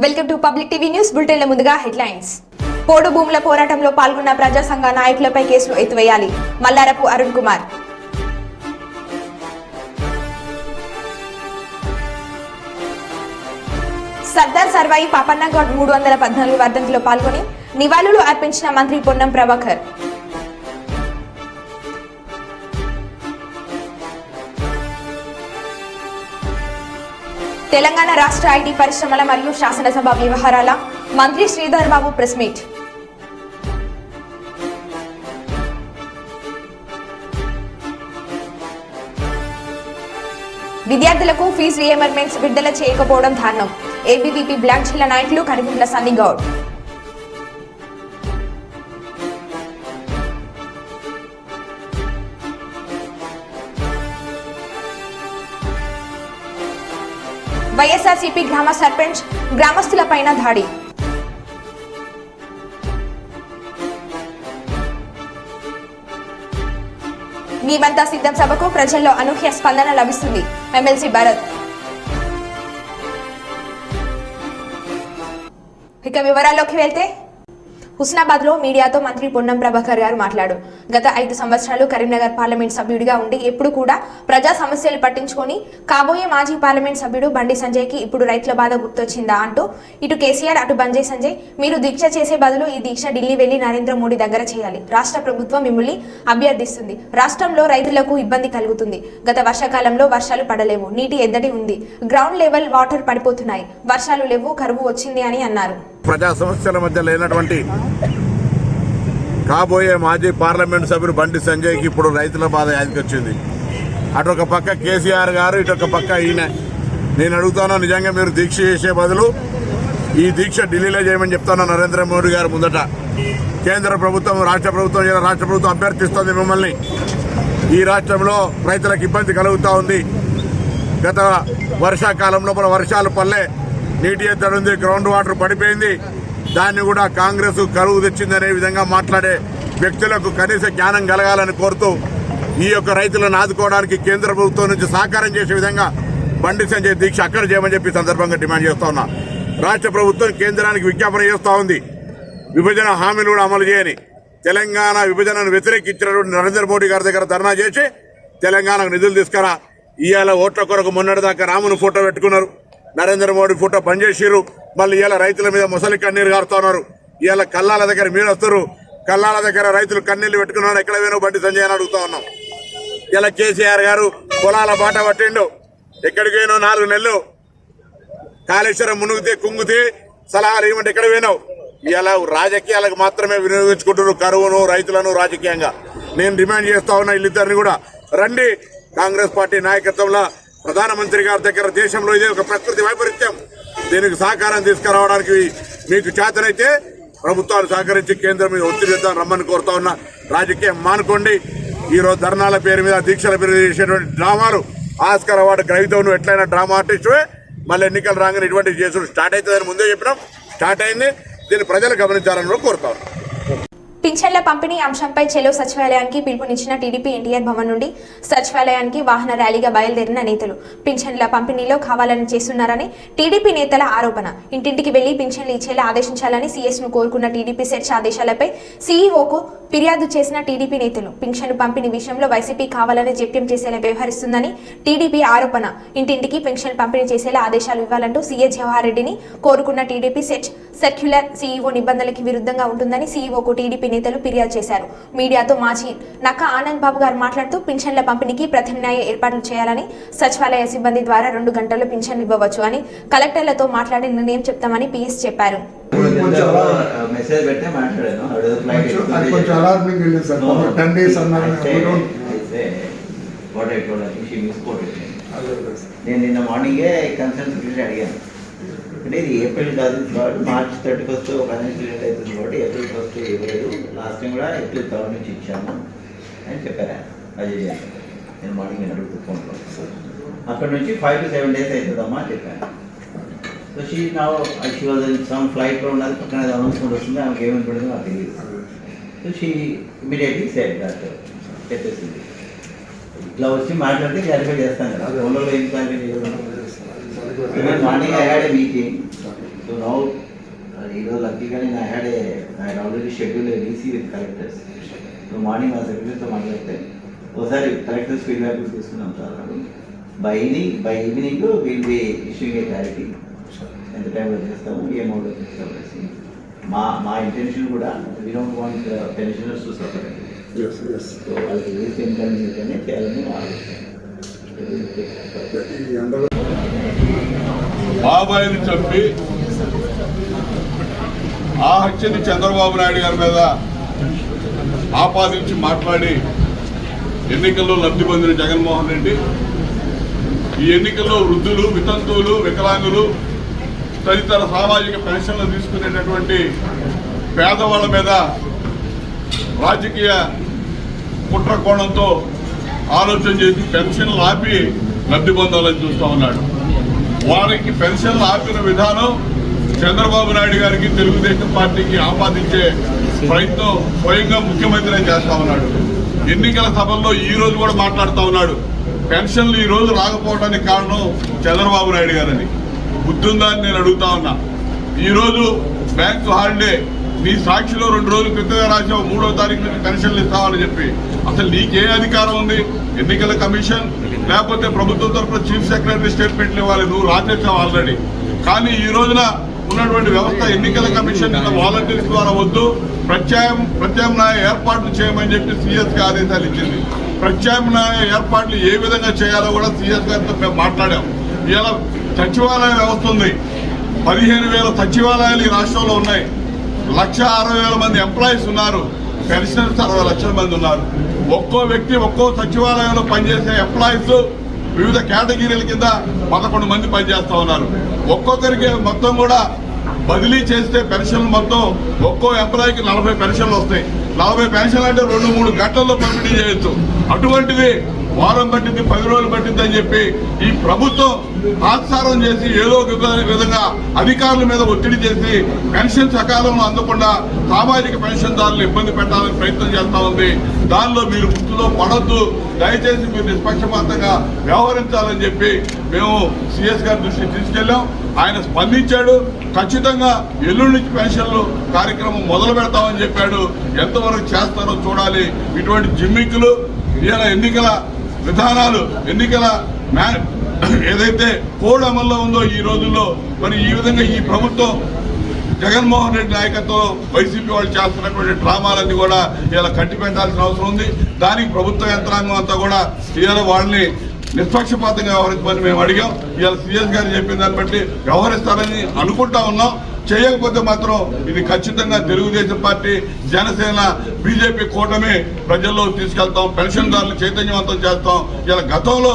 Welcome to public TV news బులెటిన్ల ముందుగా headlines. పోడు భూముల పోరాటంలో పాల్గొన్న ప్రజా సంఘ నాయకులపై కేసులు ఎత్తివేయాలి. మల్లారపు అరుణ్ కుమార్. సర్దార్ సర్వాయి పాపన్నగౌడ్ 314 వర్ధంతిలో పాల్గొని నివాళులు అర్పించిన మంత్రి పొన్నం ప్రభాకర్. తెలంగాణ రాష్ట్ర ఐటీ పరిశ్రమల మరియు శాసనసభ వ్యవహారాల మంత్రి శ్రీధర్ బాబు ప్రెస్ మీట్. విద్యార్థులకు ఫీజు రీఎంబర్స్మెంట్స్ విడుదల చేయకపోవడం దారుణం. ఏబీవీపీ బ్లాక్ జిల్లా నాయకులు కరిగుంట్ల సన్నిగౌడ్. వైఎస్ఆర్సీపీ గ్రామ సర్పంచ్ గ్రామస్తులపైన దాడి. మేమంతా సిద్ధం సభకు ప్రజల్లో అనూహ్య స్పందన లభిస్తుంది. ఎమ్మెల్సీ భరత్. ఇక వివరాల్లోకి వెళ్తే హుస్నాబాద్ లో మీడియాతో మంత్రి పొన్నం ప్రభాకర్ గారు మాట్లాడారు. గత 5 సంవత్సరాలు కరీంనగర్ పార్లమెంట్ సభ్యుడిగా ఉండి ఎప్పుడు కూడా ప్రజా సమస్యలు పట్టించుకొని కాబోయే మాజీ పార్లమెంట్ సభ్యుడు బండి సంజయ్ కి ఇప్పుడు రైతుల బాధ గుర్తొచ్చిందా అంటూ ఇటు కేసీఆర్ అటు బండి సంజయ్ మీరు దీక్ష చేసే బదులు ఈ దీక్ష ఢిల్లీ వెళ్లి నరేంద్ర మోడీ దగ్గర చేయాలి. రాష్ట్ర ప్రభుత్వం మిమ్మల్ని అభ్యర్థిస్తుంది. రాష్ట్రంలో రైతులకు ఇబ్బంది కలుగుతుంది. గత వర్షాకాలంలో వర్షాలు పడలేవు, నీటి ఎద్దడి ఉంది, గ్రౌండ్ లెవెల్ వాటర్ పడిపోతున్నాయి, వర్షాలు లేవు, కరువు వచ్చింది అని అన్నారు. ప్రజా సమస్యల మధ్య లేనటువంటి కాబోయే మాజీ పార్లమెంట్ సభ్యుడు బండి సంజయ్కి ఇప్పుడు రైతుల బాధ యాదికొచ్చింది. అటొక పక్క కేసీఆర్ గారు, ఇటొక పక్క ఈయన. నేను అడుగుతాను, నిజంగా మీరు దీక్ష చేసే బదులు ఈ దీక్ష ఢిల్లీలో చేయమని చెప్తాను నరేంద్ర మోడీ గారు ముందట. కేంద్ర ప్రభుత్వం రాష్ట్ర ప్రభుత్వం అభ్యర్థిస్తోంది మిమ్మల్ని. ఈ రాష్ట్రంలో రైతులకు ఇబ్బంది కలుగుతూ ఉంది. గత వర్షాకాలంలో వర్షాలు పల్లె, నీటి ఎద్దడి ఉంది, గ్రౌండ్ వాటర్ పడిపోయింది. దాన్ని కూడా కాంగ్రెస్ కరువు తెచ్చిందనే విధంగా మాట్లాడే వ్యక్తులకు కనీస జ్ఞానం కలగాలని కోరుతూ ఈ యొక్క రైతులను ఆదుకోవడానికి కేంద్ర ప్రభుత్వం నుంచి సహకారం చేసే విధంగా బండి సంజయ్ దీక్ష అక్కడ చేయమని చెప్పి సందర్భంగా డిమాండ్ చేస్తా ఉన్నా. రాష్ట్ర ప్రభుత్వం కేంద్రానికి విజ్ఞాపన చేస్తూ ఉంది, విభజన హామీలు కూడా అమలు చేయని. తెలంగాణ విభజనను వ్యతిరేకించినటువంటి నరేంద్ర మోడీ గారి దగ్గర ధర్నా చేసి తెలంగాణకు నిధులు తీసుకురా. ఇవాళ ఓట్ల కొరకు మొన్నటిదాకా రాముని ఫోటో పెట్టుకున్నారు, నరేంద్ర మోడీ ఫోటో పనిచేసిరు. మళ్ళీ ఇవాళ రైతుల మీద ముసలి కన్నీరు కారుతున్నారు. ఇవాళ కల్లాల దగ్గర మీరు వస్తారు, కల్లాల దగ్గర రైతులు కన్నీళ్లు పెట్టుకున్నాడు. ఎక్కడ పోయినా బండి సంజయ్ అని అడుగుతా ఉన్నాం. ఇలా కేసీఆర్ గారు పొలాల బాట పట్టిండు, ఎక్కడికి పోయినావు 4 నెలలు, కాళేశ్వరం మునుగుతే కుంగుతే సలహాలు ఇవ్వమంటే ఎక్కడ పోయినావు. ఇలా రాజకీయాలకు మాత్రమే వినియోగించుకుంటున్నారు కరువును, రైతులను రాజకీయంగా. నేను డిమాండ్ చేస్తా ఉన్నా, వీళ్ళిద్దరిని కూడా రండి. కాంగ్రెస్ పార్టీ నాయకత్వంలో ప్రధానమంత్రి గారి దగ్గర దేశంలో ఇదే ఒక ప్రకృతి వైపరీత్యం, దీనికి సహకారం తీసుకురావడానికి మీకు చేతనైతే ప్రభుత్వాలు సహకరించి కేంద్రం మీద ఒత్తిడి చేద్దాం రమ్మని కోరుతా ఉన్నా. రాజకీయం మానుకోండి. ఈరోజు ధర్నాల పేరు మీద, దీక్షల పేరు చేసేటువంటి డ్రామాలు, ఆస్కార్ అవార్డు గ్రహీతను ఎట్లయినా డ్రామా ఆర్టిస్టువే. మళ్ళీ ఎన్నికలు రాగానే ఇటువంటి చేసుడు స్టార్ట్ అవుతుందని ముందే చెప్పినాం, స్టార్ట్ అయింది. దీన్ని ప్రజలు గమనించాలని కోరుతా ఉన్నాం. పింఛన్ల పంపిణీ అంశంపై చెలో సచివాలయానికి పిలుపునిచ్చిన టీడీపీ ఎన్టీఆర్ భవన్ నుండి సచివాలయానికి వాహన ర్యాలీగా బయలుదేరిన నేతలు పింఛన్ల పంపిణీలో కావాలని చేస్తున్నారని టీడీపీ నేతల ఆరోపణ. ఇంటింటికి వెళ్లి పింఛన్లు ఇచ్చేలా ఆదేశించాలని సీఎస్ ను కోరుకున్న టీడీపీ సెర్చ్ ఆదేశాలపై సీఈఓకు ఫిర్యాదు చేసిన టీడీపీ నేతలు పింఛను పంపిణీ విషయంలో వైసీపీ కావాలని జప్యం చేసేలా వ్యవహరిస్తుందని టీడీపీ ఆరోపణ. ఇంటింటికి పింఛన్ పంపిణీ చేసేలా ఆదేశాలు ఇవ్వాలంటూ సీఎస్ జవహర్ రెడ్డిని కోరుకున్న టీడీపీ సెర్చ్ సర్క్యులర్ సీఈఓ నిబంధనలకు విరుద్ధంగా ఉంటుందని సీఈఓకు టీడీపీ నేతలు ఫిర్యాదు చేశారు. మీడియాతో మాజీ నక్కా ఆనంద్ బాబు గారు మాట్లాడుతూ పింఛన్ల పంపిణీకి ప్రత్యామ్నాయ ఏర్పాట్లు చేయాలని, సచివాలయ సిబ్బంది ద్వారా 2 గంటల్లో పింఛన్లు ఇవ్వవచ్చు అని కలెక్టర్లతో మాట్లాడి నిర్ణయం చెప్తామని పీఎస్ చెప్పారు. నేను నిన్న మార్నింగే కన్సర్న్ సెక్రటరీ అడిగాను, అంటే ఇది ఏప్రిల్ కాదు, మార్చ్ 31 ఫైనాన్షియల్ ఇయర్ అవుతుంది కాబట్టి ఏప్రిల్ 1 ఇవ్వలేదు, లాస్ట్ టైం కూడా ఏప్రిల్ 3 నుంచి ఇచ్చాము అని చెప్పారా అజయ్ గారు. నేను మార్నింగ్ నేను అడుగుతూ ఫోన్లో అక్కడ నుంచి 5 to 7 days అవుతుందమ్మా అని చెప్పాను. సో షీ వాజ్ సమ్ ఫ్లైట్లో ఉన్నది, పక్కన అనౌన్స్మెంట్ వస్తుంది, ఆమెకు ఏమని పడిందో నాకు తెలియదు. So she immediately said that చెప్పేసింది. ఇట్లా వచ్చి మాట్లాడితే క్లారిఫై చేస్తాను కదా, ఫోన్లో ఏం క్లారిఫై చేయడం. Morning I had a meeting So now, luckily I had already scheduled a VC with collectors. So morning మా సెక్రటరీతో మాట్లాడితే ఒకసారి కలెక్టర్స్ ఫీడ్బ్యాక్ తీసుకున్నాం sir. By evening will be issuing A clarity, ఎంత టైంలో చేస్తాము, ఏ అమౌంట్లో చేస్తాము. మా ఇంటెన్షన్ కూడా we don't want pensioners to suffer. So వాళ్ళకి ఏది ఇన్కన్వీనియంట్ చేయాలని ఆలోచన. బాబాయిని చంపి ఆ హత్యని చంద్రబాబు నాయుడు గారి మీద ఆపాదించి మాట్లాడి ఎన్నికల్లో లబ్ధి పొందిన జగన్మోహన్ రెడ్డి ఈ ఎన్నికల్లో వృద్ధులు, వితంతువులు, వికలాంగులు తదితర సామాజిక పెన్షన్లు తీసుకునేటటువంటి పేదవాళ్ళ మీద రాజకీయ కుట్ర కోణంతో ఆలోచన చేసి పెన్షన్లు ఆపి లబ్ధి పొందాలని చూస్తూ ఉన్నాడు. వారికి పెన్షన్లు ఆపిన విధానం చంద్రబాబు నాయుడు గారికి, తెలుగుదేశం పార్టీకి ఆపాదించే ప్రయత్నం స్వయంగా ముఖ్యమంత్రి చేస్తా ఉన్నాడు. ఎన్నికల సభల్లో ఈ రోజు కూడా మాట్లాడుతూ ఉన్నాడు, పెన్షన్లు ఈ రోజు రాకపోవడానికి కారణం చంద్రబాబు నాయుడు గారని. బుద్ధుందా అని నేను అడుగుతా ఉన్నా. ఈరోజు బ్యాంకు హాలిడే, నీ సాక్షిలో 2 రోజుల క్రితమే రాసావు 3వ తారీఖు నుంచి పెన్షన్లు ఇస్తామని చెప్పి. అసలు నీకే అధికారం ఉంది? ఎన్నికల కమిషన్ లేకపోతే ప్రభుత్వం తరఫున చీఫ్ సెక్రటరీ స్టేట్మెంట్లు ఇవ్వాలి. నువ్వు రాసేసావు ఆల్రెడీ. కానీ ఈ రోజున ఉన్నటువంటి వ్యవస్థ ఎన్నికల కమిషన్ వాలంటీర్స్ ద్వారా వద్దు, ప్రత్యామ్నాయ ఏర్పాట్లు చేయమని చెప్పి సిఎస్కి ఆదేశాలు ఇచ్చింది. ప్రత్యామ్నాయ ఏర్పాట్లు ఏ విధంగా చేయాలో కూడా సిఎస్ గారితో మేము మాట్లాడాం. ఇలా సచివాలయ వ్యవస్థ ఉంది, 15,000 సచివాలయాలు ఈ రాష్ట్రంలో ఉన్నాయి. 1,60,000 మంది ఎంప్లాయీస్ ఉన్నారు, పెన్షనర్స్ 60 లక్షల మంది ఉన్నారు. ఒక్కో వ్యక్తి ఒక్కో సచివాలయంలో పనిచేసే ఎంప్లాయీస్ వివిధ కేటగిరీల కింద 11 మంది పనిచేస్తూ ఉన్నారు. ఒక్కొక్కరికి మొత్తం కూడా బదిలీ చేస్తే పెన్షన్లు మొత్తం ఒక్కో ఎంప్లాయీకి 40 పెన్షన్లు వస్తాయి. 40 పెన్షన్లు అంటే 2-3 గంటల్లో పంపిణీ చేయొచ్చు. అటువంటిది వారం పట్టింది, 10 రోజులు పట్టింది అని చెప్పి ఈ ప్రభుత్వం తాత్సారం చేసి ఏదో ఒక విధంగా అధికారుల మీద ఒత్తిడి చేసి పెన్షన్ సకాలంలో అందకుండా సామాజిక పెన్షన్దారులు ఇబ్బంది పెట్టాలని ప్రయత్నం చేస్తా ఉంది. దానిలో మీరు గుర్తులో పడొద్దు, దయచేసి మీరు నిష్పక్షపాతంగా వ్యవహరించాలని చెప్పి మేము సిఎస్ గారి దృష్టికి తీసుకెళ్ళాం. ఆయన స్పందించాడు. ఖచ్చితంగా ఎల్లుండి నుంచి పెన్షన్లు కార్యక్రమం మొదలు పెడతామని చెప్పాడు. ఎంతవరకు చేస్తారో చూడాలి. ఇటువంటి జిమ్మిక్కులు, ఇలా ఎన్నికల విధానాలు, ఎన్నికల ఏదైతే కోడ్ అమల్లో ఉందో ఈ రోజుల్లో, మరి ఈ విధంగా ఈ ప్రభుత్వం జగన్మోహన్ రెడ్డి నాయకత్వం వైసీపీ వాళ్ళు చేస్తున్నటువంటి డ్రామాలన్నీ కూడా ఇలా కట్టి పెట్టాల్సిన అవసరం ఉంది. దానికి ప్రభుత్వ యంత్రాంగం అంతా కూడా ఇలా వాళ్ళని నిష్పక్షపాతంగా వ్యవహరించమని మేము అడిగాం. ఇవాళ సిఎస్ గారు చెప్పిన దాన్ని బట్టి వ్యవహరిస్తారని అనుకుంటా ఉన్నాం. చేయకపోతే మాత్రం ఇది ఖచ్చితంగా తెలుగుదేశం పార్టీ, జనసేన, బీజేపీ కూటమి ప్రజల్లో తీసుకెళ్తాం. పెన్షన్దారులు చైతన్యవంతం చేస్తాం. ఇలా గతంలో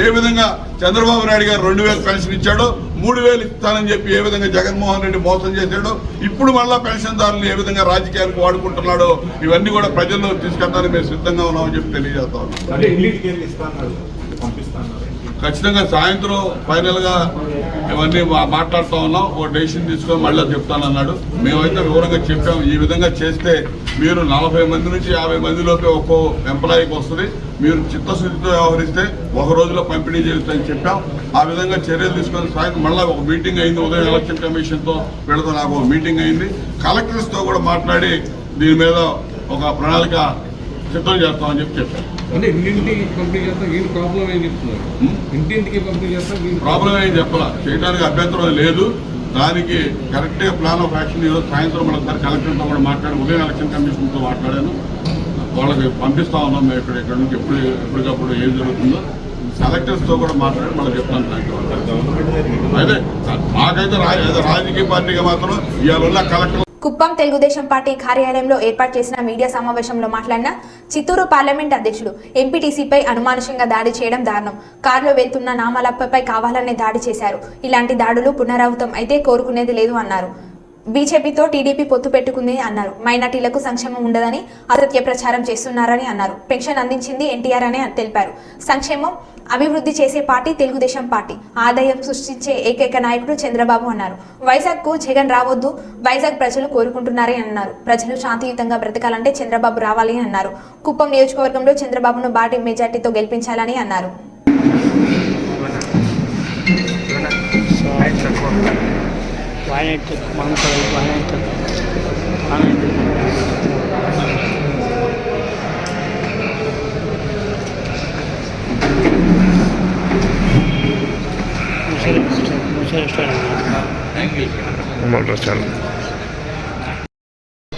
ఏ విధంగా చంద్రబాబు నాయుడు గారు 2,000 పెన్షన్ ఇచ్చాడో 3,000 ఇస్తానని చెప్పి ఏ విధంగా జగన్మోహన్ రెడ్డి మోసం చేశాడో, ఇప్పుడు మళ్ళా పెన్షన్దారులు ఏ విధంగా రాజకీయాలకు వాడుకుంటున్నాడో ఇవన్నీ కూడా ప్రజల్లో తీసుకెళ్తానికి మేము సిద్ధంగా ఉన్నామని చెప్పి తెలియజేస్తాం. ఖచ్చితంగా సాయంత్రం ఫైనల్ గా ఇవన్నీ మాట్లాడుతూ ఉన్నాం. ఒక డెసిషన్ తీసుకొని మళ్ళీ చెప్తానన్నాడు. మేమైతే వివరంగా చెప్పాం, ఈ విధంగా చేస్తే మీరు 40 మంది నుంచి 50 మంది లోపే ఒక్కో ఎంప్లాయీకి వస్తుంది, మీరు చిత్తశుద్ధితో వ్యవహరిస్తే 1 రోజులో పంపిణీ చేస్తామని చెప్పాం. ఆ విధంగా చర్యలు తీసుకొని సాయంత్రం మళ్ళీ ఒక మీటింగ్ అయింది. ఉదయం ఎలక్షన్ కమిషన్తో వీళ్ళతో నాకు ఒక మీటింగ్ అయింది. కలెక్టర్స్తో కూడా మాట్లాడి దీని మీద ఒక ప్రణాళిక సిద్ధం చేస్తామని చెప్పారు. అంటే ఇంటింటికి పంపిణీ చేస్తాం, వీళ్ళు ప్రాబ్లం ఏం చెప్తున్నారు? ఇంటింటికి పంపిణీ చేస్తాం, ప్రాబ్లం ఏం చెప్పాల, చేయడానికి అభ్యంతరం లేదు. దానికి కరెక్ట్గా ప్లాన్ ఆఫ్ యాక్షన్ ఈరోజు సాయంత్రం ఒకసారి కలెక్టర్తో కూడా మాట్లాడి, ఉదయం ఎలక్షన్ కమిషన్తో మాట్లాడాను. వాళ్ళకి పంపిస్తా ఉన్నాం మేము ఇక్కడ నుంచి ఎప్పటికప్పుడు ఏం జరుగుతుందో కలెక్టర్స్తో కూడా మాట్లాడి మళ్ళీ చెప్తాను. అయితే మాకైతే రాజకీయ పార్టీగా మాత్రం ఇవాళ ఉన్న కలెక్టర్. కుప్పం తెలుగుదేశం పార్టీ కార్యాలయంలో ఏర్పాటు చేసిన మీడియా సమావేశంలో మాట్లాడిన చిత్తూరు పార్లమెంట్ అధ్యక్షుడు ఎంపీటీసీపై అనుమానుషంగా దాడి చేయడం దారుణం. కారులో వెళ్తున్న నామలప్పపై కావాలనే దాడి చేశారు. ఇలాంటి దాడులు పునరావృతం అయితే కోరుకునేది లేదు అన్నారు. బీజేపీతో టీడీపీ పొత్తు పెట్టుకుంది అన్నారు. మైనార్టీలకు సంక్షేమం ఉండదని అసత్య ప్రచారం చేస్తున్నారని అన్నారు. పెన్షన్ అందించింది ఎన్టీఆర్ అని తెలిపారు. సంక్షేమం, అభివృద్ధి చేసే పార్టీ తెలుగుదేశం పార్టీ, ఆదాయం సృష్టించే ఏకైక నాయకుడు చంద్రబాబు అన్నారు. వైజాగ్ కు జగన్ రావద్దు, వైజాగ్ ప్రజలు కోరుకుంటున్నారని అన్నారు. ప్రజలు శాంతియుతంగా బ్రతకాలంటే చంద్రబాబు రావాలి అన్నారు. కుప్పం నియోజకవర్గంలో చంద్రబాబును భారీ మెజార్టీతో గెలిపించాలని అన్నారు. వాయినట్టు మాంసాలు వాయినట్టు వాయినట్టు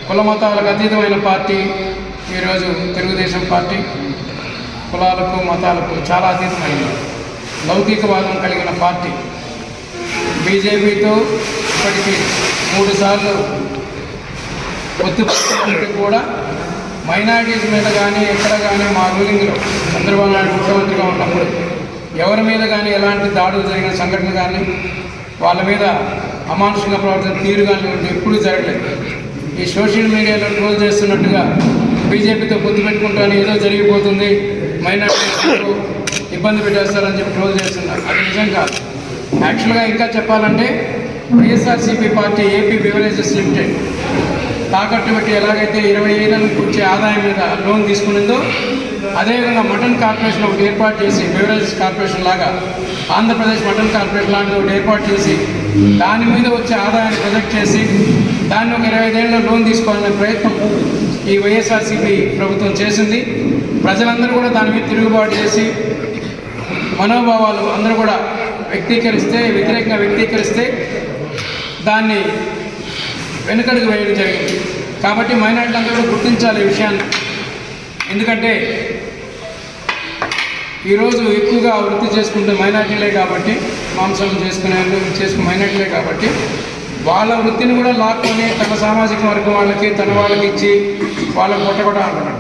కుల మతాలకు అతీతమైన పార్టీ ఈరోజు తెలుగుదేశం పార్టీ. కులాలకు మతాలకు చాలా అతీతమైనది, లౌకికవాదం కలిగిన పార్టీ. బీజేపీతో ఇప్పటికీ 3 సార్లు ఒత్తిడి కూడా మైనారిటీస్ మీద కానీ ఎక్కడ కానీ మా రూలింగ్లో చంద్రబాబు నాయుడు ముఖ్యమంత్రిగా ఉన్నప్పుడు ఎవరి మీద కానీ ఎలాంటి దాడులు జరిగిన సంఘటన కానీ వాళ్ళ మీద అమానుషంగా ప్రవర్తన తీరు కానీ ఎప్పుడూ జరగలేదు. ఈ సోషల్ మీడియాలో ట్రోల్ చేస్తున్నట్టుగా బీజేపీతో పొత్తు పెట్టుకుంటాను ఏదో జరిగిపోతుంది, మైనారిటీలకు ఇబ్బంది పెట్టేస్తారని చెప్పి ట్రోల్ చేస్తున్నారు. అది నిజం కాదు. యాక్చువల్గా ఇంకా చెప్పాలంటే YSRCP party AP beverages limited తాకట్టు పెట్టి ఎలాగైతే 20 ఏళ్ళ నుంచి వచ్చే ఆదాయం మీద లోన్ తీసుకునిందో అదేవిధంగా మటన్ కార్పొరేషన్ ఒకటి ఏర్పాటు చేసి బెవరేజెస్ కార్పొరేషన్ లాగా ఆంధ్రప్రదేశ్ మటన్ కార్పొరేషన్ లాంటిది ఒకటి ఏర్పాటు చేసి దాని మీద వచ్చే ఆదాయాన్ని ప్రొజెక్ట్ చేసి దాన్ని ఒక 25 ఏళ్ళ లోన్ తీసుకోవాలనే ప్రయత్నం ఈ వైఎస్ఆర్సీపీ ప్రభుత్వం చేసింది. ప్రజలందరూ కూడా దాని మీద తిరుగుబాటు చేసి మనోభావాలు అందరూ కూడా వ్యతిరేకంగా వ్యక్తీకరిస్తే దాన్ని వెనుకడుగు వేయడం జరిగింది. కాబట్టి మైనారిటీలు అందరూ కూడా గుర్తించాలి ఈ విషయాన్ని. ఎందుకంటే ఈరోజు ఎక్కువగా వృత్తి చేసుకుంటే మైనారిటీలే కాబట్టి, మాంసం చేసుకునే మైనారిటీలే కాబట్టి వాళ్ళ వృత్తిని కూడా లాక్కొని తన సామాజిక వర్గం వాళ్ళకి తన వాళ్ళకి ఇచ్చి వాళ్ళని కొట్టగొట్ట అంటున్నాడు.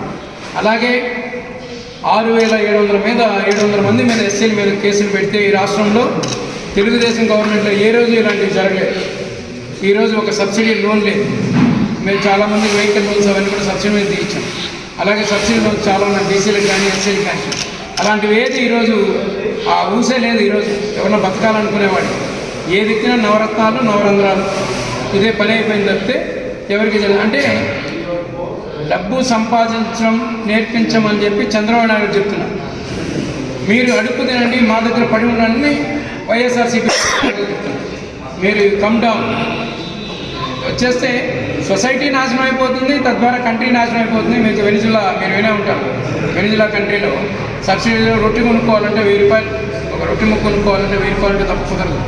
అలాగే 6,700 మంది మీద ఎస్సీల మీద కేసులు పెడితే ఈ రాష్ట్రంలో తెలుగుదేశం గవర్నమెంట్లో ఏ రోజు ఇలాంటివి జరగలేదు. ఈరోజు ఒక సబ్సిడీ లోన్ లేదు. మేము చాలామంది వెహికల్ లోన్స్ అవన్నీ కూడా సబ్సిడీ మీద తీయించాం. అలాగే సబ్సిడీ లోన్స్ చాలా ఉన్నాయి బీసీలకు కానీ ఎస్సీలకు కానీ. అలాంటివి ఏది ఈరోజు ఆ ఊసే లేదు. ఈరోజు ఎవరన్నా బతకాలనుకునేవాడు ఏది ఎత్తినా నవరత్నాలు నవరంధ్రాలు ఇదే పని అయిపోయింది తప్పితే ఎవరికి అంటే డబ్బు సంపాదించడం నేర్పించమని చెప్పి చంద్రబాబు నాయుడు చెప్తున్నారు. మీరు అడుగు తినండి, మా దగ్గర పడి ఉండని వైఎస్ఆర్సీపీ మీరు కమ్ డౌన్ వచ్చేస్తే సొసైటీ నాశనం అయిపోతుంది, తద్వారా కంట్రీ నాశనం అయిపోతుంది. మీకు వెనిజులా మీరు వినే ఉంటారు. వెనిజులా కంట్రీలో సబ్సిడీలో రొట్టె కొనుక్కోవాలంటే 1000 రూపాయలు, ఒక రొట్టె ముక్క కొనుక్కోవాలంటే 1000 రూపాయలు తప్ప కుదరదు.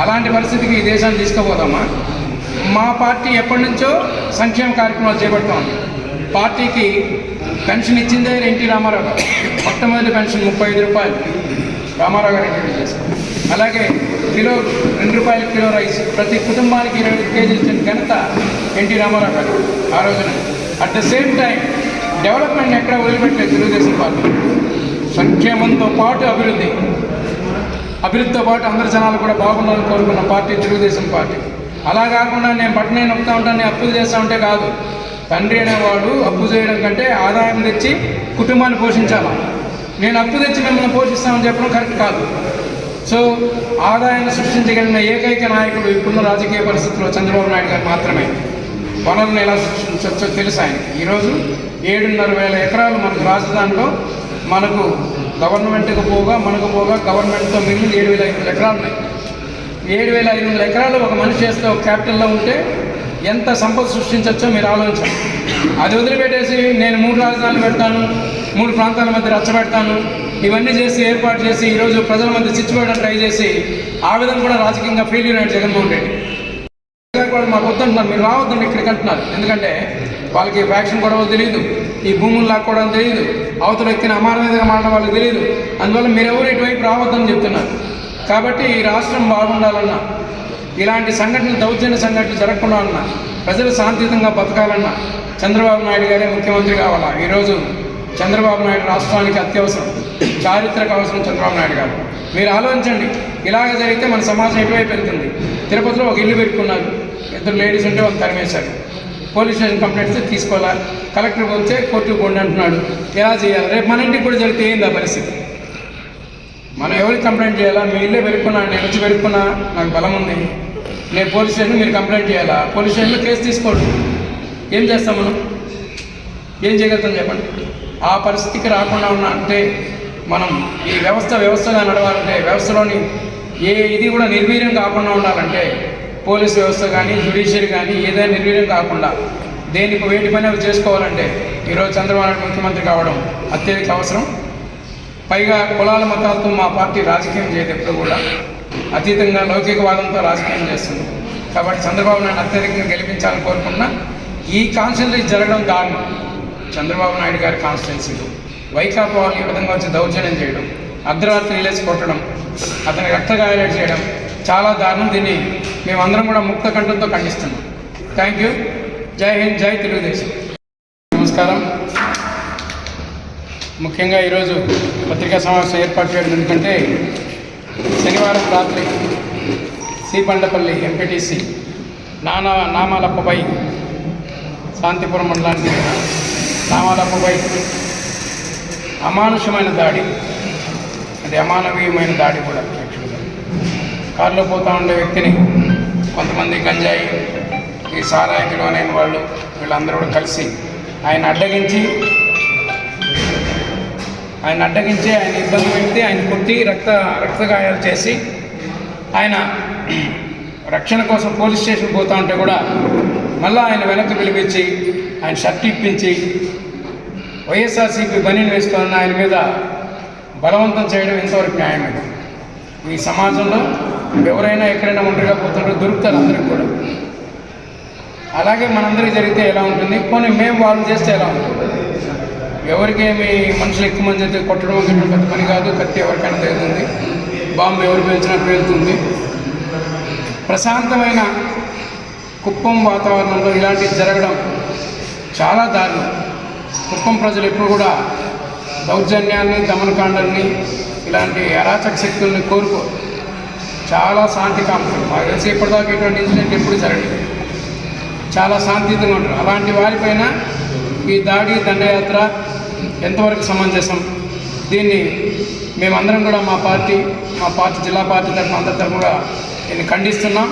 అలాంటి పరిస్థితికి ఈ దేశాన్ని తీసుకుపోదామా? మా పార్టీ ఎప్పటి నుంచో సంక్షేమ కార్యక్రమాలు చేపడతాం. పార్టీకి పెన్షన్ ఇచ్చిందే ఎన్టీ రామారావు గారు. మొట్టమొదటి పెన్షన్ 35 రూపాయలు రామారావు గారు ఇంట్రడ్యూస్ చేశారు. అలాగే కిలో 2 రూపాయల కిలో రైస్ ప్రతి కుటుంబానికి 20 కేజీలు ఇచ్చిన ఘనత ఎన్టీ రామారావు గారు ఆ రోజున. At the same time development ఎక్కడ వదిలిపెట్టలేదు తెలుగుదేశం పార్టీ. సంక్షేమంతో పాటు అభివృద్ధితో పాటు అందరి జనాలు కూడా బాగుండాలని కోరుకున్న పార్టీ తెలుగుదేశం పార్టీ. అలా కాకుండా నేను బట్టనే నొక్కుతా ఉంటాను, నేను అప్పులు చేస్తూ ఉంటే కాదు. తండ్రి అనేవాడు అప్పు చేయడం కంటే ఆదాయం తెచ్చి కుటుంబాన్ని పోషించాలా. నేను అప్పు తెచ్చి మిమ్మల్ని పోషిస్తామని చెప్పడం కరెక్ట్ కాదు. సో ఆదాయాన్ని సృష్టించగలిగిన ఏకైక నాయకుడు ఇప్పుడున్న రాజకీయ పరిస్థితుల్లో చంద్రబాబు నాయుడు గారు మాత్రమే. వనరులను ఎలా సృష్టించవచ్చో తెలుసు ఆయన. ఈరోజు 7,500 ఎకరాలు మనకు రాజధానిలో మనకు గవర్నమెంట్కి పోగా గవర్నమెంట్తో మిగిలిన 7,500 ఎకరాలు ఉన్నాయి. 7,500 ఎకరాలు ఒక మనిషి చేస్తే ఒక క్యాపిటల్లో ఉంటే ఎంత సంపద సృష్టించవచ్చో మీరు ఆలోచించండి. అది వదిలిపెట్టేసి నేను 3 రాజధానులు పెడతాను, 3 ప్రాంతాల మధ్య రచ్చబెడతాను, ఇవన్నీ చేసి ఏర్పాటు చేసి ఈరోజు ప్రజల మధ్య చిచ్చుకోవడానికి ట్రై చేసి ఆ విధంగా కూడా రాజకీయంగా ఫెయిల్యూర్ అయిన జగన్మోహన్ రెడ్డి కూడా మాకు వద్దంటున్నారు. మీరు రావద్దండి ఇక్కడికి అంటున్నారు. ఎందుకంటే వాళ్ళకి ఫ్యాక్షన్ గొడవలు తెలియదు, ఈ భూములు లాక్కోవడం తెలియదు, అవతల ఎక్కిన అమానవీయంగా మాట్లాడడం వాళ్ళకి తెలియదు. అందువల్ల మీరెవరు ఇటువైపు రావద్దని చెప్తున్నారు. కాబట్టి ఈ రాష్ట్రం బాగుండాలన్నా, ఇలాంటి సంఘటనలు దౌర్జన్య సంఘటనలు జరగకుండా అన్నా, ప్రజలు శాంతియుతంగా బతకాలన్నా చంద్రబాబు నాయుడు గారే ముఖ్యమంత్రి కావాలా. ఈరోజు చంద్రబాబు నాయుడు రాష్ట్రానికి అత్యవసరం, చారిత్రక అవసరం చంద్రబాబు నాయుడు గారు. మీరు ఆలోచించండి, ఇలాగ జరిగితే మన సమాజం ఎటువైపు వెళ్తుంది. తిరుపతిలో ఒక ఇల్లు పెట్టుకున్నారు, 2 లేడీస్ ఉంటే వాళ్ళు తరిమేశారు. పోలీస్ స్టేషన్ కంప్లైంట్స్ తీసుకోవాలా, కలెక్టర్ పోతే కోర్టుకు పోండి అంటున్నాడు. ఎలా చేయాలి? రేపు మన ఇంటికి కూడా జరిగితే ఏంది ఆ పరిస్థితి? మనం ఎవరికి కంప్లైంట్ చేయాలా? మీ ఇల్లే పెరుక్కున్నా, నేను వచ్చి పెరుక్కున్నా, నాకు బలం ఉంది, నేను పోలీస్ స్టేషన్ మీరు కంప్లైంట్ చేయాలా? పోలీస్ స్టేషన్లో కేసు తీసుకోండి. ఏం చేస్తాం మనం? ఏం చేయగలుగుతాం చెప్పండి? ఆ పరిస్థితికి రాకుండా ఉన్నా అంటే మనం ఈ వ్యవస్థగా నడవాలంటే, వ్యవస్థలోని ఏ ఇది కూడా నిర్వీర్యం కాకుండా ఉండాలంటే పోలీస్ వ్యవస్థ కానీ జ్యుడిషియరీ కానీ ఏదైనా నిర్వీర్యం కాకుండా దేనికి వేటి పని అవి చేసుకోవాలంటే ఈరోజు చంద్రబాబు నాయుడు ముఖ్యమంత్రి కావడం అత్యధిక అవసరం. పైగా కులాల మతాలతో మా పార్టీ రాజకీయం చేయదు, ఎప్పుడు కూడా అతీతంగా లౌకికవాదంతో రాజకీయం చేస్తుంది. కాబట్టి చంద్రబాబు నాయుడు అత్యధికంగా గెలిపించాలని కోరుకున్నా ఈ కాన్స్టిట్యున్సీ జరగడం దారుణం. చంద్రబాబు నాయుడు గారి కాన్స్టిట్యున్సీలో వైకాపా వాళ్ళు ఈ విధంగా వచ్చి దౌర్జన్యం చేయడం, అర్ధరాత్రి లేచి కొట్టడం, అతని రక్తగాయాలు చేయడం చాలా దారుణం. దీన్ని మేమందరం కూడా ముక్త కంఠంతో ఖండిస్తున్నాం. Thank you. జై హింద్, జై తెలుగుదేశం. నమస్కారం. ముఖ్యంగా ఈరోజు పత్రికా సమావేశం ఏర్పాటు చేయడం ఎందుకంటే శనివారం రాత్రి శ్రీబండపల్లి ఎంపీటీసీ నామాలప్పపై శాంతిపురం మండలానికి నామాలప్పపై అమానుషమైన దాడి, అది అమానవీయమైన దాడి కూడా. యాక్చువల్గా కారులో పోతూ ఉండే వ్యక్తిని కొంతమంది గంజాయి ఈ సారాయికి లోనైన వాళ్ళు వీళ్ళందరూ కూడా కలిసి ఆయన అడ్డగించి ఆయన ఇబ్బంది పెడితే ఆయన కొట్టి రక్తగాయాలు చేసి ఆయన రక్షణ కోసం పోలీస్ స్టేషన్ పోతూ ఉంటే కూడా మళ్ళీ ఆయన వెనక్కి పిలిపించి ఆయన షర్ట్ ఇప్పించి వైఎస్ఆర్సీపీ బనీని వేసుకున్న ఆయన మీద బలవంతం చేయడం ఎంతవరకు న్యాయం ఇది? ఈ సమాజంలో ఎవరైనా ఎక్కడైనా ఒంటరిగా పోతుంటారో దొరుకుతారు అందరికి కూడా. అలాగే మనందరికీ జరిగితే ఎలా ఉంటుంది, పోనీ మేము వాళ్ళు చేస్తే ఎలా ఉంటుంది? ఎవరికేమి మనుషులు ఎక్కువ మంది అయితే కొట్టడం గిట్టడం పెద్ద పని కాదు. కత్తి ఎవరికైనా తగ్గుతుంది, బాంబు ఎవరు పేల్చినట్టు వెళ్తుంది. ప్రశాంతమైన కుప్పం వాతావరణంలో ఇలాంటివి జరగడం చాలా దారుణం. కుప్పం ప్రజలు ఎప్పుడు కూడా దౌర్జన్యాన్ని, దమనకాండాన్ని, ఇలాంటి అరాచక శక్తుల్ని కోరుకోరు. చాలా శాంతి కాములు. మాకు తెలిసి ఇప్పటిదాకా ఇటువంటి ఇన్సిడెంట్ ఎప్పుడు జరగలేదు. చాలా శాంతియుతంగా ఉంటారు. అలాంటి వారిపైన ఈ దాడి, దండయాత్ర ఎంతవరకు సమంజసం? దీన్ని మేమందరం కూడా మా పార్టీ జిల్లా పార్టీ తరఫున అందరి తరఫున కూడా దీన్ని ఖండిస్తున్నాం.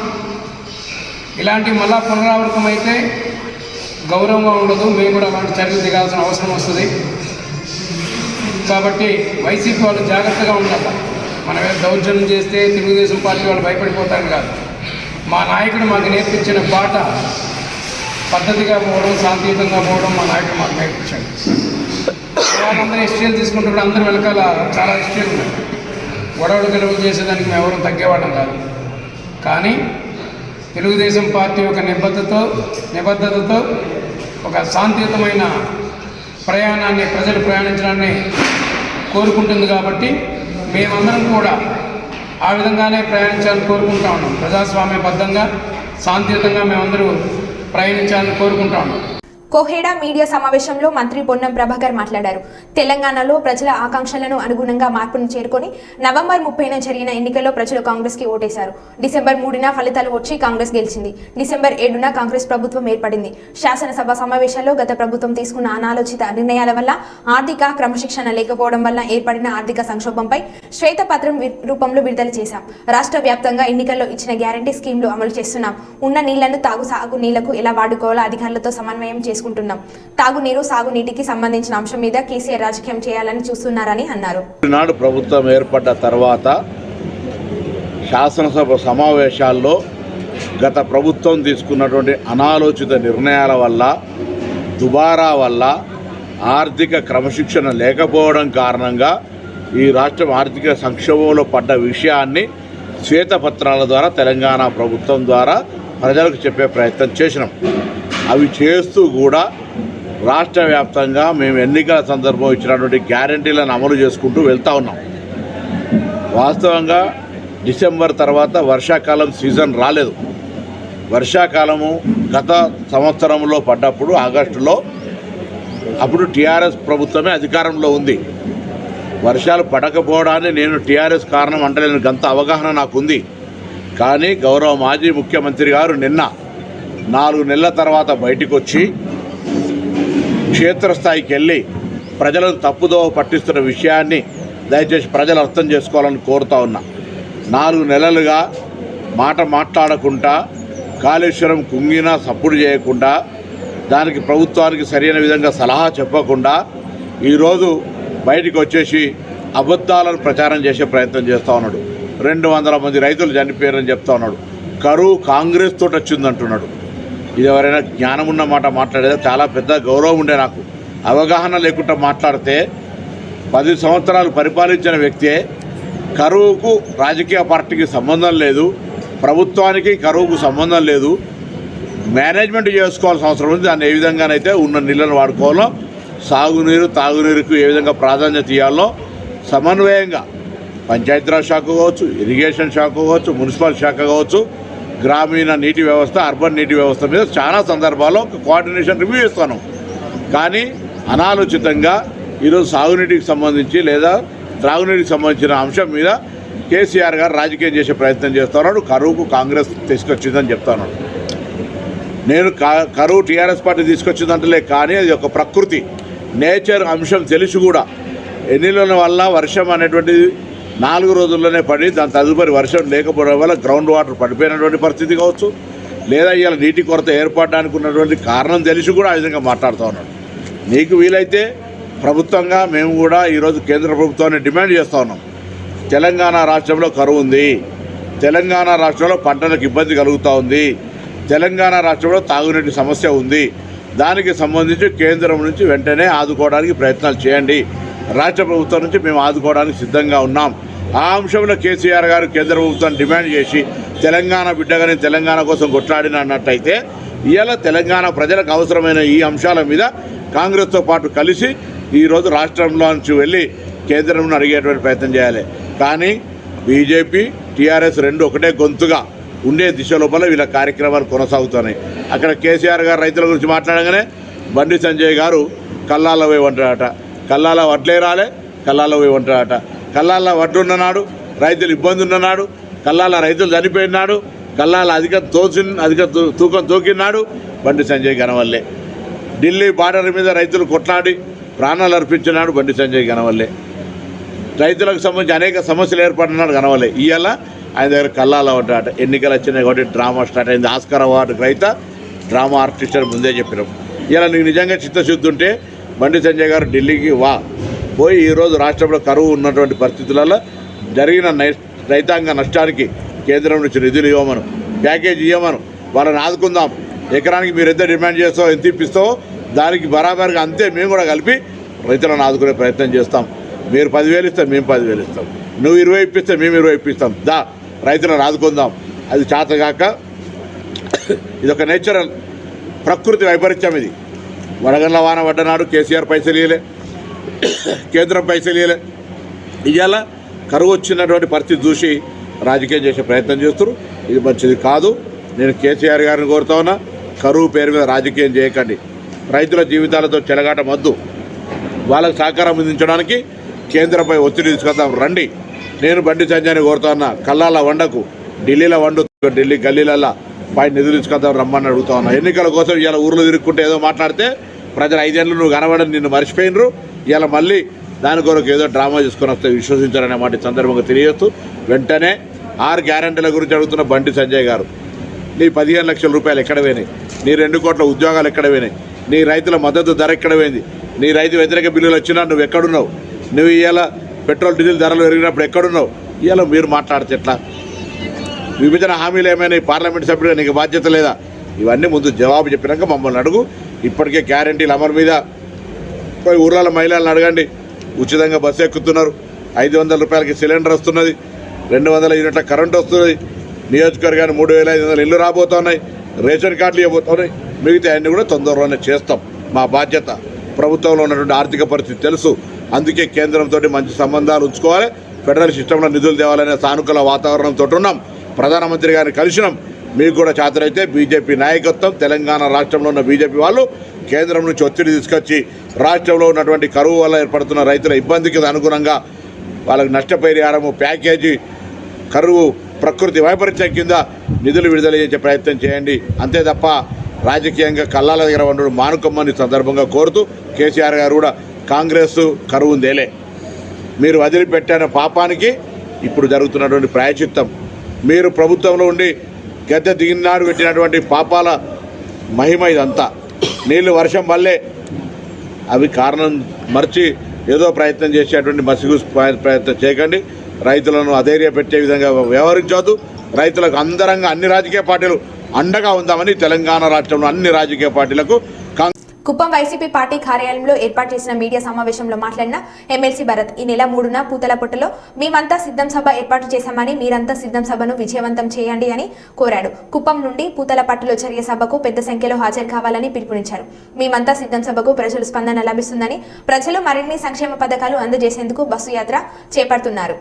ఇలాంటివి మళ్ళా పునరావృతం అయితే గౌరవంగా ఉండదు. మేము కూడా అలాంటి చర్యలు దిగాల్సిన అవసరం వస్తుంది. కాబట్టి వైసీపీ వాళ్ళు జాగ్రత్తగా ఉండాలి. మనం ఏదో దౌర్జన్యం చేస్తే తెలుగుదేశం పార్టీ వాళ్ళు భయపడిపోతారు కాదు. మా నాయకుడు మాకు నేర్పించిన బాట పద్ధతిగా పోవడం, శాంతియుతంగా పోవడం మా నాయకుడు మాకు నేర్పించాడు. వాళ్ళందరూ హిస్టరీలు తీసుకుంటే అందరూ వెనకాల చాలా హిస్టరీలు ఉన్నాయి. గొడవలు గెలవలు చేసేదానికి మేము ఎవరు తగ్గేవాళ్ళం కాదు. కానీ తెలుగుదేశం పార్టీ ఒక నిబద్ధతతో ఒక శాంతియుతమైన ప్రయాణాన్ని, ప్రజలు ప్రయాణించడాన్ని కోరుకుంటుంది. కాబట్టి మేమందరం కూడా ఆ విధంగానే ప్రయాణించాలని కోరుకుంటా ఉన్నాం. ప్రజాస్వామ్యబద్ధంగా, శాంతియుతంగా మేమందరూ ప్రయాణించాలని కోరుకుంటా ఉన్నాం. కోహెడా మీడియా సమావేశంలో మంత్రి పొన్నం ప్రభాకర్ మాట్లాడారు. తెలంగాణలో ప్రజల ఆకాంక్షలను అనుగుణంగా మార్పును చేరుకొని నవంబర్ 30న జరిగిన ఎన్నికల్లో ప్రజలు కాంగ్రెస్ కి ఓటేశారు. డిసెంబర్ 3న ఫలితాలు వచ్చి కాంగ్రెస్ గెలిచింది. డిసెంబర్ 7న కాంగ్రెస్ ప్రభుత్వం ఏర్పడింది. శాసనసభ సమావేశాల్లో గత ప్రభుత్వం తీసుకున్న అనాలోచిత నిర్ణయాల వల్ల, ఆర్థిక క్రమశిక్షణ లేకపోవడం వల్ల ఏర్పడిన ఆర్థిక సంక్షోభంపై శ్వేతపత్రం రూపంలో విడుదల చేశాం. రాష్ట్ర వ్యాప్తంగా ఎన్నికల్లో ఇచ్చిన గ్యారంటీ స్కీమ్లు అమలు చేస్తున్నాం. ఉన్న నీళ్లను సాగు నీళ్లకు ఎలా వాడుకోవాలో అధికారులతో సమన్వయం చేసుకుంటున్నాం. తాగునీరు, సాగునీటికి సంబంధించిన అంశం మీద కేసీఆర్ రాజకీయం చేయాలని చూస్తున్నారని అన్నారు. నాడు ప్రభుత్వం ఏర్పడ్డ తర్వాత శాసనసభ సమావేశాల్లో గత ప్రభుత్వం తీసుకున్నటువంటి అనాలోచిత నిర్ణయాల వల్ల, దుబారా వల్ల, ఆర్థిక క్రమశిక్షణ లేకపోవడం కారణంగా ఈ రాష్ట్రం ఆర్థిక సంక్షోభంలో పడ్డ విషయాన్ని శ్వేతపత్రాల ద్వారా తెలంగాణ ప్రభుత్వం ద్వారా ప్రజలకు చెప్పే ప్రయత్నం చేసినాం. అవి చేస్తూ కూడా రాష్ట్ర వ్యాప్తంగా మేము ఎన్నికల సందర్భం ఇచ్చినటువంటి గ్యారంటీలను అమలు చేసుకుంటూ వెళ్తూ ఉన్నాం. వాస్తవంగా డిసెంబర్ తర్వాత వర్షాకాలం సీజన్ రాలేదు. వర్షాకాలము గత సంవత్సరంలో పడ్డప్పుడు ఆగస్టులో, అప్పుడు టీఆర్ఎస్ ప్రభుత్వమే అధికారంలో ఉంది. వర్షాలు పడకపోవడాన్ని నేను టీఆర్ఎస్ కారణం అంటలేను, గంత అవగాహన నాకుంది. కానీ గౌరవ మాజీ ముఖ్యమంత్రి గారు నిన్న 4 నెలల తర్వాత బయటకు వచ్చి క్షేత్రస్థాయికి వెళ్ళి ప్రజలను తప్పుదోవ పట్టిస్తున్న విషయాన్ని దయచేసి ప్రజలు అర్థం చేసుకోవాలని కోరుతా ఉన్నా. 4 నెలలుగా మాట్లాడకుండా, కాళేశ్వరం కుంగినా సప్పుడు చేయకుండా, దానికి ప్రభుత్వానికి సరైన విధంగా సలహా చెప్పకుండా ఈరోజు బయటకు వచ్చేసి అబద్ధాలను ప్రచారం చేసే ప్రయత్నం చేస్తూ ఉన్నాడు. 200 మంది రైతులు చనిపోయారని చెప్తా ఉన్నాడు. కరువు కాంగ్రెస్ తోటి వచ్చింది అంటున్నాడు. ఇది ఎవరైనా జ్ఞానం ఉన్న మాట మాట్లాడేదా? చాలా పెద్ద గౌరవం ఉండే నాకు. అవగాహన లేకుండా మాట్లాడితే 10 సంవత్సరాలు పరిపాలించిన వ్యక్తే కరువుకు రాజకీయ పార్టీకి సంబంధం లేదు, ప్రభుత్వానికి కరువుకు సంబంధం లేదు, మేనేజ్మెంట్ చేసుకోవాల్సిన అవసరం ఉంది. దాన్ని ఏ విధంగానైతే ఉన్న నీళ్ళను వాడుకోవాలో, సాగునీరు తాగునీరుకు ఏ విధంగా ప్రాధాన్యత ఇవ్వాలో సమన్వయంగా పంచాయతీరాజ్ శాఖ కావచ్చు, ఇరిగేషన్ శాఖ కావచ్చు, మున్సిపల్ శాఖ కావచ్చు, గ్రామీణ నీటి వ్యవస్థ, అర్బన్ నీటి వ్యవస్థ మీద చాలా సందర్భాల్లో ఒక కోఆర్డినేషన్ రివ్యూ ఇస్తాను. కానీ అనాలోచితంగా ఈరోజు సాగునీటికి సంబంధించి లేదా త్రాగునీటికి సంబంధించిన అంశం మీద కేసీఆర్ గారు రాజకీయం చేసే ప్రయత్నం చేస్తున్నాడు. కరువుకు కాంగ్రెస్ తీసుకొచ్చిందని చెప్తాను. నేను కరువు టీఆర్ఎస్ పార్టీ తీసుకొచ్చిందంటలే, కానీ అది ఒక ప్రకృతి నేచర్ అంశం తెలిసి కూడా ఎన్నిల వల్ల వర్షం అనేటువంటిది 4 రోజుల్లోనే పడి దాని తదుపరి వర్షం లేకపోవడం వల్ల గ్రౌండ్ వాటర్ పడిపోయినటువంటి పరిస్థితి కావచ్చు, లేదా ఇవాళ నీటి కొరత ఏర్పడడానికి ఉన్నటువంటి కారణం తెలిసి కూడా ఆ విధంగా మాట్లాడుతూ ఉన్నాడు. నీకు వీలైతే ప్రభుత్వంగా మేము కూడా ఈరోజు కేంద్ర ప్రభుత్వాన్ని డిమాండ్ చేస్తూ ఉన్నాం. తెలంగాణ రాష్ట్రంలో కరువు ఉంది, తెలంగాణ రాష్ట్రంలో పంటలకు ఇబ్బంది కలుగుతూ ఉంది, తెలంగాణ రాష్ట్రంలో తాగునీటి సమస్య ఉంది. దానికి సంబంధించి కేంద్రం నుంచి వెంటనే ఆదుకోవడానికి ప్రయత్నాలు చేయండి. రాష్ట్ర ప్రభుత్వం నుంచి మేము ఆదుకోవడానికి సిద్ధంగా ఉన్నాం. ఆ అంశంలో కేసీఆర్ గారు కేంద్ర ప్రభుత్వాన్ని డిమాండ్ చేసి తెలంగాణ బిడ్డగానే తెలంగాణ కోసం కొట్లాడినట్టయితే ఇవాళ తెలంగాణ ప్రజలకు అవసరమైన ఈ అంశాల మీద కాంగ్రెస్తో పాటు కలిసి ఈరోజు రాష్ట్రంలో నుంచి వెళ్ళి కేంద్రం అడిగేటువంటి ప్రయత్నం చేయాలి. కానీ బీజేపీ టీఆర్ఎస్ రెండు ఒకటే గొంతుగా ఉండే దిశ లోపల వీళ్ళ కార్యక్రమాలు కొనసాగుతున్నాయి. అక్కడ కేసీఆర్ గారు రైతుల గురించి మాట్లాడగానే బండి సంజయ్ గారు కల్లాల పోయి ఉంటాడట, కల్లాల వడ్లే రాలే, కల్లాల పోయి ఉంటాడట. కల్లాల వడ్లు ఉన్ననాడు రైతులు ఇబ్బంది ఉన్ననాడు, కల్లాల రైతులు చనిపోయినాడు, కల్లాల అధిక తూకం తూకినాడు బండి సంజయ్ కనవల్లే. ఢిల్లీ బార్డర్ మీద రైతులు కొట్లాడి ప్రాణాలు అర్పించినాడు బండి సంజయ్ కనవల్లే. రైతులకు సంబంధించి అనేక సమస్యలు ఏర్పడినాడు కనవల్లే. ఇవాళ ఆయన దగ్గర కల్లాల ఉంటాడట. ఎన్నికలు వచ్చినాయి కాబట్టి డ్రామా స్టార్ట్ అయింది. Oscar award raita drama artist అని ముందే చెప్పినాం. ఇలా నీకు నిజంగా చిత్తశుద్ధి ఉంటే బండి సంజయ్ గారు ఢిల్లీకి పోయి ఈరోజు రాష్ట్రంలో కరువు ఉన్నటువంటి పరిస్థితులలో జరిగిన రైతాంగ నష్టానికి కేంద్రం నుంచి నిధులు ఇవ్వమను, ప్యాకేజీ ఇవ్వమను, వాళ్ళని ఆదుకుందాం. ఎకరానికి మీరు ఎంత డిమాండ్ చేస్తావో, ఎంత ఇప్పిస్తావో దానికి బరాబర్గా అంతే మేము కూడా కలిపి రైతులను ఆదుకునే ప్రయత్నం చేస్తాం. మీరు 10,000 ఇస్తాం, మేము 10,000 ఇస్తాం. నువ్వు 20 ఇప్పిస్తే మేము 20 ఇప్పిస్తాం. రైతులను ఆదుకుందాం. అది చేతగాక ఇదొక నేచురల్ ప్రకృతి వైపరీత్యం. ఇది వడగండ్ల వాన పడ్డనాడు కేసీఆర్ పైసలు ఇవ్వలే, కేంద్రం పైసలు ఇవ్వలే. ఇవాళ కరువు వచ్చినటువంటి పరిస్థితి చూసి రాజకీయం చేసే ప్రయత్నం చేస్తారు. ఇది మంచిది కాదు. నేను కేసీఆర్ గారిని కోరుతా ఉన్నా, కరువు పేరు మీద రాజకీయం చేయకండి. రైతుల జీవితాలతో చెలగాటం వద్దు. వాళ్ళకు సహకారం అందించడానికి కేంద్రంపై ఒత్తిడి తీసుకొద్దాం రండి. నేను బండి సంజయ్ని కోరుతా ఉన్నా, కల్లాల వండకు, ఢిల్లీలో వండు, ఢిల్లీ గల్లీలల్లా పై నిధులు తీసుకొద్దాం రమ్మని అడుగుతా ఉన్నా. ఎన్నికల కోసం ఇవాళ ఊర్లో తిరుక్కుంటే ఏదో మాట్లాడితే ప్రజలు 5 ఏళ్ళు నువ్వు కనబడని నిన్ను మర్చిపోయినరు. ఇవాళ మళ్ళీ దాని కొరకు ఏదో డ్రామా చేసుకొని వస్తే విశ్వసించారనే మాట సందర్భంగా తెలియజేస్తూ వెంటనే 6 గ్యారెంటీల గురించి అడుగుతున్న బండి సంజయ్ గారు, నీ 15 లక్షల రూపాయలు ఎక్కడ పోయినాయి? నీ 2 కోట్ల ఉద్యోగాలు ఎక్కడ పోయినాయి? నీ రైతుల మద్దతు ధర ఎక్కడ పోయింది? నీ రైతు వ్యతిరేక బిల్లులు వచ్చినా నువ్వు ఎక్కడున్నావు? నువ్వు ఇవాళ పెట్రోల్ డీజిల్ ధరలు పెరిగినప్పుడు ఎక్కడున్నావు? ఇవాళ మీరు మాట్లాడితే ఎట్లా? విభజన హామీలు ఏమైనా పార్లమెంట్ సభ్యుడిగా నీకు బాధ్యత లేదా? ఇవన్నీ ముందు జవాబు చెప్పినాక మమ్మల్ని అడుగు. ఇప్పటికే గ్యారెంటీలు అమలు మీద పోయి ఊర్ల మహిళలను అడగండి. ఉచితంగా బస్సు ఎక్కుతున్నారు, 500 రూపాయలకి సిలిండర్ వస్తున్నది, 200 యూనిట్ల కరెంటు వస్తున్నది, నియోజకవర్గాన్ని 3,500 ఇళ్ళు రాబోతున్నాయి, రేషన్ కార్డులు ఇవ్వబోతున్నాయి. మిగతా అన్నీ కూడా తొందరలోనే చేస్తాం. మా బాధ్యత. ప్రభుత్వంలో ఉన్నటువంటి ఆర్థిక పరిస్థితి తెలుసు. అందుకే కేంద్రంతో మంచి సంబంధాలు ఉంచుకోవాలి, ఫెడరల్ సిస్టంలో నిధులు తేవాలనే సానుకూల వాతావరణంతో ఉన్నాం. ప్రధానమంత్రి గారిని కలిసినాం. మీకు కూడా చేతనైతే బీజేపీ నాయకత్వం, తెలంగాణ రాష్ట్రంలో ఉన్న బీజేపీ వాళ్ళు కేంద్రం నుంచి ఒత్తిడి తీసుకొచ్చి రాష్ట్రంలో ఉన్నటువంటి కరువు వల్ల ఏర్పడుతున్న రైతుల ఇబ్బందికి అనుగుణంగా వాళ్ళకి నష్టపరిహారము, ప్యాకేజీ, కరువు ప్రకృతి వైపరీత్యం కింద నిధులు విడుదల చేసే ప్రయత్నం చేయండి. అంతే తప్ప రాజకీయంగా కల్లాల దగ్గర ఉండడం మానుకోమని సందర్భంగా కోరుతూ కేసీఆర్ గారు కూడా కాంగ్రెస్ కరువుందేలే, మీరు వదిలిపెట్టిన పాపానికి ఇప్పుడు జరుగుతున్నటువంటి ప్రాయచిత్తం. మీరు ప్రభుత్వంలో ఉండి గద్దె దిగినాడు పెట్టినటువంటి పాపాల మహిమ ఇదంతా. నీళ్లు వర్షం వల్లే అవి కారణం మర్చి ఏదో ప్రయత్నం చేసేటువంటి మసిగు ప్రయత్నం చేయకండి. రైతులను అధైర్యపెట్టే విధంగా వ్యవహరించవద్దు. రైతులకు అందరంగా అన్ని రాజకీయ పార్టీలు అండగా ఉందామని తెలంగాణ రాష్ట్రంలో అన్ని రాజకీయ పార్టీలకు కుప్పం వైసీపీ పార్టీ కార్యాలయంలో ఏర్పాటు చేసిన మీడియా సమావేశంలో మాట్లాడిన ఎమ్మెల్సీ భరత్, ఈ నెల 3న పూతలపట్టులో మేమంతా సిద్ధం సభ ఏర్పాటు చేశామని మీరంతా సిద్ధం సభను విజయవంతం చేయండి అని కోరాడు. కుప్పం నుండి పూతలపట్టులో జరిగే సభకు పెద్ద సంఖ్యలో హాజరు కావాలని పిలుపునిచ్చారు. మేమంతా సిద్ధం సభకు ప్రజల స్పందన లభిస్తుందని, ప్రజలు మరిన్ని సంక్షేమ పథకాలు అందజేసేందుకు బస్సు యాత్ర చేపడుతున్నారు.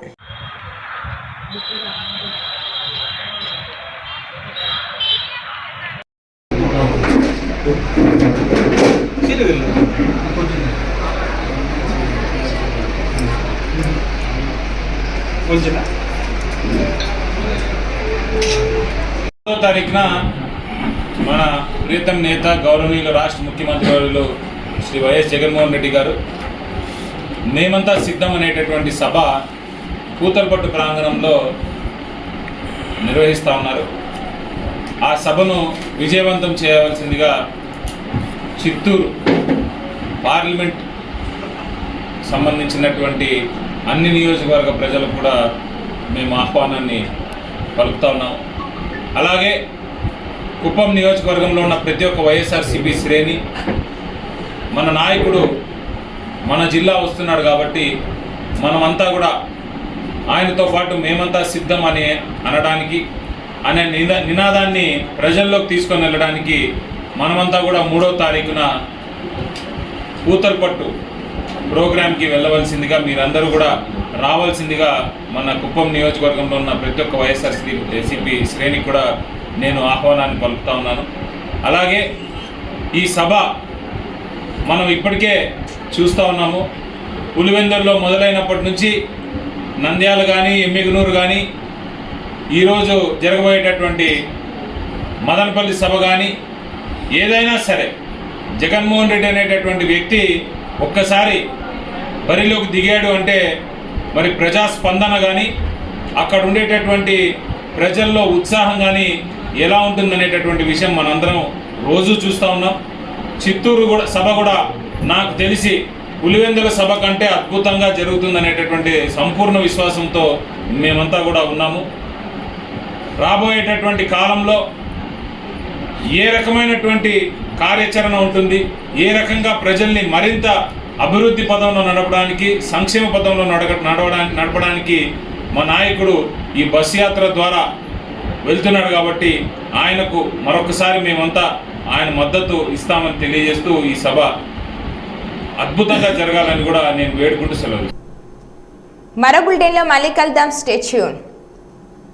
తారీఖున మన ప్రీతం నేత గౌరవనీయులు రాష్ట్ర ముఖ్యమంత్రి వర్యులు శ్రీ వైఎస్ జగన్మోహన్ రెడ్డి గారు మేమంతా సిద్ధం అనేటటువంటి సభ పూతలపట్టు ప్రాంగణంలో నిర్వహిస్తూ ఉన్నారు. ఆ సభను విజయవంతం చేయవలసిందిగా చిత్తూరు పార్లమెంట్ సంబంధించినటువంటి అన్ని నియోజకవర్గ ప్రజలు కూడా మేము ఆహ్వానాన్ని పలుకుతా ఉన్నాము. అలాగే కుప్పం నియోజకవర్గంలో ఉన్న ప్రతి ఒక్క వైఎస్ఆర్సీపీ శ్రేణి, మన నాయకుడు మన జిల్లా వస్తున్నాడు కాబట్టి మనమంతా కూడా ఆయనతో పాటు మేమంతా సిద్ధం అనడానికి అనే నినాదాన్ని ప్రజల్లోకి తీసుకొని వెళ్ళడానికి మనమంతా కూడా 3వ తారీఖున పూతలపట్టు ప్రోగ్రాంకి వెళ్ళవలసిందిగా, మీరందరూ కూడా రావాల్సిందిగా మన కుప్పం నియోజకవర్గంలో ఉన్న ప్రతి ఒక్క వైఎస్ఆర్సీపీ శ్రేణికి కూడా నేను ఆహ్వానాన్ని పలుకుతా ఉన్నాను. అలాగే ఈ సభ మనం ఇప్పటికే చూస్తూ ఉన్నాము. పులివెందుల్లో మొదలైనప్పటి నుంచి నంద్యాల కానీ, ఎమ్మిగనూరు కానీ, ఈరోజు జరగబోయేటటువంటి మదనపల్లి సభ కానీ, ఏదైనా సరే జగన్మోహన్ రెడ్డి అనేటటువంటి వ్యక్తి ఒక్కసారి బరిలోకి దిగాడు అంటే మరి ప్రజాస్పందన కానీ, అక్కడ ఉండేటటువంటి ప్రజల్లో ఉత్సాహం కానీ ఎలా ఉంటుందనేటటువంటి విషయం మనందరం రోజు చూస్తూ ఉన్నాం. చిత్తూరు కూడా సభ కూడా నాకు తెలిసి పులివెందుల సభ కంటే అద్భుతంగా జరుగుతుందనేటటువంటి సంపూర్ణ విశ్వాసంతో మేమంతా కూడా ఉన్నాము. రాబోయేటటువంటి కాలంలో ఏ రకమైనటువంటి కార్యాచరణ ఉంటుంది, ఏ రకంగా ప్రజల్ని మరింత అభివృద్ధి పదంలో నడపడానికి, సంక్షేమ పదంలో నడపడానికి మా నాయకుడు ఈ బస్ యాత్ర ద్వారా వెళ్తున్నాడు కాబట్టి ఆయనకు మరొకసారి మేమంతా ఆయన మద్దతు ఇస్తామని తెలియజేస్తూ ఈ సభ అద్భుతంగా జరగాలని కూడా నేను వేడుకుంటూ సెలవు. మరో బులెటిన్లో మళ్ళీ కలుద్దాం. Stay tune.